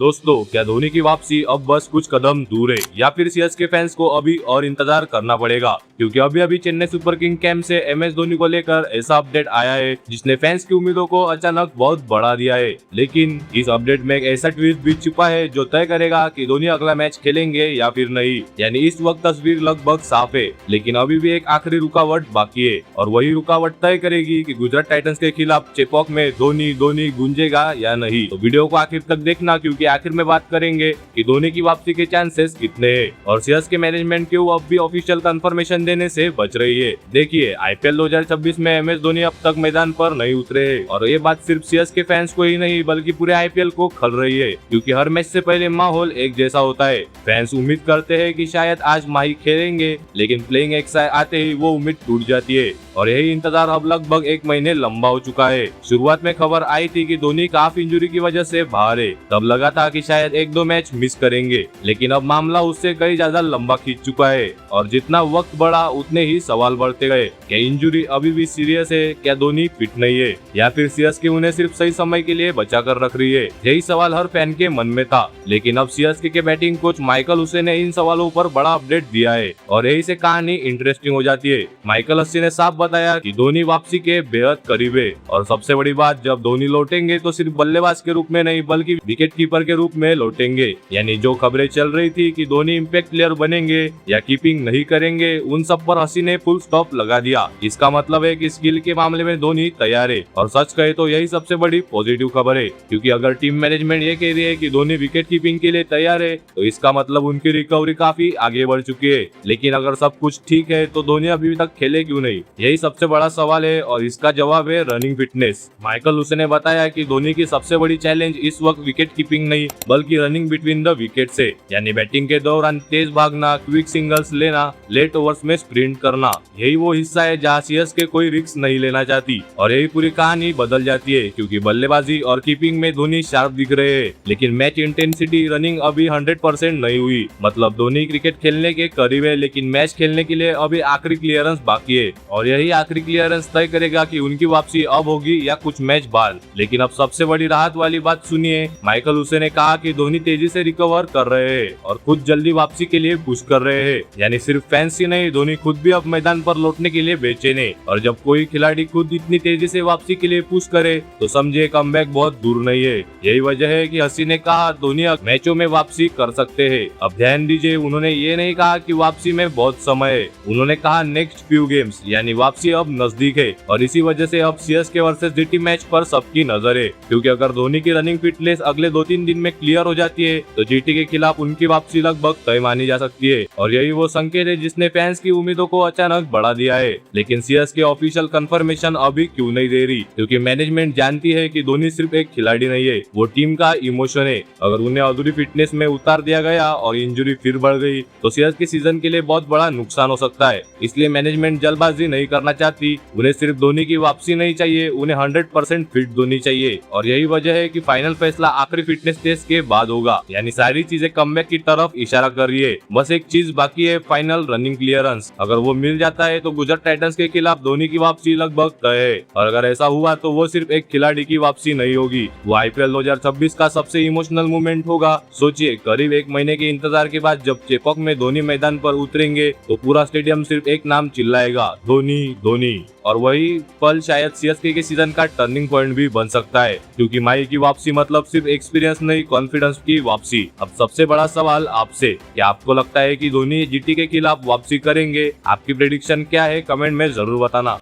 दोस्तों, क्या धोनी की वापसी अब बस कुछ कदम दूर है या फिर सीएसके फैंस को अभी और इंतजार करना पड़ेगा? क्योंकि अभी अभी चेन्नई सुपर किंग कैंप से एमएस धोनी को लेकर ऐसा अपडेट आया है जिसने फैंस की उम्मीदों को अचानक बहुत बढ़ा दिया है। लेकिन इस अपडेट में एक ऐसा ट्विस्ट भी छुपा है जो तय करेगा कि धोनी अगला मैच खेलेंगे या फिर नहीं। यानी इस वक्त तस्वीर लगभग साफ है, लेकिन अभी भी एक आखिरी रुकावट बाकी है और वही रुकावट तय करेगी कि गुजरात टाइटंस के खिलाफ चेपॉक में धोनी धोनी गूंजेगा या नहीं। तो वीडियो को आखिर तक देखना, क्योंकि आखिर में बात करेंगे कि धोनी की वापसी के चांसेस कितने हैं और सीएसके मैनेजमेंट क्यों अब भी ऑफिशियल कंफर्मेशन देने से बच रही है। देखिए, आईपीएल 2026 में एमएस धोनी अब तक मैदान पर नहीं उतरे हैं और ये बात सिर्फ सीएसके फैंस को ही नहीं बल्कि पूरे आईपीएल को खल रही है, क्योंकि हर मैच से पहले माहौल एक जैसा होता है। फैंस उम्मीद करते हैं कि शायद आज माही खेलेंगे, लेकिन प्लेइंग एक्शन आते ही वो उम्मीद टूट जाती है और यही इंतजार अब लगभग एक महीने लंबा हो चुका है। शुरुआत में खबर आई थी कि धोनी काफ इंजरी की वजह से बाहर है, तब लगा था कि शायद एक दो मैच मिस करेंगे, लेकिन अब मामला उससे कई ज्यादा लंबा खींच चुका है और जितना वक्त बढ़ा उतने ही सवाल बढ़ते गए। क्या इंजरी अभी भी सीरियस है? क्या धोनी फिट नहीं है या फिर सीएसके उन्हें सिर्फ सही समय के लिए बचा कर रख रही है? यही सवाल हर फैन के मन में था, लेकिन अब सीएसके के बैटिंग कोच माइकल हुसैन ने इन सवालों पर बड़ा अपडेट दिया है और यही से कहानी इंटरेस्टिंग हो जाती है। माइकल हसी ने साफ बताया कि धोनी वापसी के बेहद करीब है और सबसे बड़ी बात, जब धोनी लौटेंगे तो सिर्फ बल्लेबाज के रूप में नहीं बल्कि विकेट कीपर के रूप में लौटेंगे। यानी जो खबरें चल रही थी कि धोनी इम्पैक्ट प्लेयर बनेंगे या कीपिंग नहीं करेंगे, उन सब पर हसी ने फुल स्टॉप लगा दिया। इसका मतलब है कि स्किल के मामले में धोनी तैयार है और सच कहे तो यही सबसे बड़ी पॉजिटिव खबर है, क्योंकि अगर टीम मैनेजमेंट ये कह रही है कि धोनी विकेट कीपिंग के लिए तैयार है तो इसका मतलब उनकी रिकवरी काफी आगे बढ़ चुकी है। लेकिन अगर सब कुछ ठीक है तो धोनी अभी तक खेले क्यों नहीं, यही सबसे बड़ा सवाल है और इसका जवाब है रनिंग फिटनेस। माइकल हुसैन ने बताया कि धोनी की सबसे बड़ी चैलेंज इस वक्त विकेट कीपिंग नहीं बल्कि रनिंग बिटवीन द विकेट्स है। यानी बैटिंग के दौरान तेज भागना, क्विक सिंगल्स लेना, लेट ओवर्स में स्प्रिंट करना, यही वो हिस्सा है जहाँ सीएसके कोई रिस्क नहीं लेना चाहती और यही पूरी कहानी बदल जाती है, क्योंकि बल्लेबाजी और कीपिंग में धोनी शार्प दिख रहे हैं, लेकिन मैच इंटेंसिटी रनिंग अभी 100% नहीं हुई। मतलब धोनी क्रिकेट खेलने के करीब है, लेकिन मैच खेलने के लिए अभी आखिरी क्लियरेंस बाकी है और यही आखिरी क्लियरेंस तय करेगा कि उनकी वापसी अब होगी या कुछ मैच बाद। लेकिन अब सबसे बड़ी राहत वाली बात सुनिए, माइकल हुसैन ने कहा कि धोनी तेजी से रिकवर कर रहे हैं और खुद जल्दी वापसी के लिए पुश कर रहे हैं। यानी सिर्फ फैंस ही नहीं, धोनी खुद भी अब मैदान पर लौटने के लिए बेचैन है और जब कोई खिलाड़ी खुद इतनी तेजी से वापसी के लिए पुश करे तो समझे कमबैक बहुत दूर नहीं है। यही वजह है कि हसी ने कहा धोनी मैचों में वापसी कर सकते हैं। अब ध्यान दीजिए, उन्होंने ये नहीं कहा कि वापसी में बहुत समय है, उन्होंने कहा नेक्स्ट फ्यू गेम्स, यानी वापसी अब नजदीक है और इसी वजह से अब सीएसके वर्सेस जीटी मैच पर सबकी नजर है, क्योंकि अगर धोनी की रनिंग फिटनेस अगले 2-3 दिन में क्लियर हो जाती है तो जीटी के खिलाफ उनकी वापसी लगभग तय मानी जा सकती है और यही वो संकेत है जिसने फैंस की उम्मीदों को अचानक बढ़ा दिया है। लेकिन सीएसके ऑफिशियल कंफर्मेशन अभी क्यों नहीं दे रही? क्योंकि मैनेजमेंट जानती है कि धोनी सिर्फ एक खिलाड़ी नहीं है, वो टीम का इमोशन है। अगर उन्हें अधूरी फिटनेस में उतार दिया गया और इंजरी फिर बढ़ गई तो सीएसके सीजन के लिए बहुत बड़ा नुकसान हो सकता है। इसलिए मैनेजमेंट जल्दबाजी नहीं करना चाहती, उन्हें सिर्फ धोनी की वापसी नहीं चाहिए, उन्हें 100% फिट धोनी चाहिए और यही वजह है कि फाइनल फैसला आखिरी फिटनेस टेस्ट के बाद होगा। यानी सारी चीजें कमबैक की तरफ इशारा कर रही है, बस एक चीज बाकी है, फाइनल रनिंग क्लियरेंस। अगर वो मिल जाता है तो गुजरात टाइटंस के खिलाफ धोनी की वापसी लगभग तय है और अगर ऐसा हुआ तो वो सिर्फ एक खिलाड़ी की वापसी नहीं होगी, वो आईपीएल 2026 का सबसे इमोशनल मोमेंट होगा। सोचिए, करीब एक महीने के इंतजार के बाद जब चेपॉक में धोनी मैदान पर उतरेंगे तो पूरा स्टेडियम सिर्फ एक नाम चिल्लाएगा, धोनी धोनी। और वही पल शायद सीएसके के सीजन का टर्निंग पॉइंट भी बन सकता है, क्योंकि माही की वापसी मतलब सिर्फ एक्सपीरियंस नहीं, कॉन्फिडेंस की वापसी। अब सबसे बड़ा सवाल आपसे, क्या आपको लगता है कि धोनी जीटी के खिलाफ वापसी करेंगे? आपकी प्रेडिक्शन क्या है? कमेंट में जरूर बताना।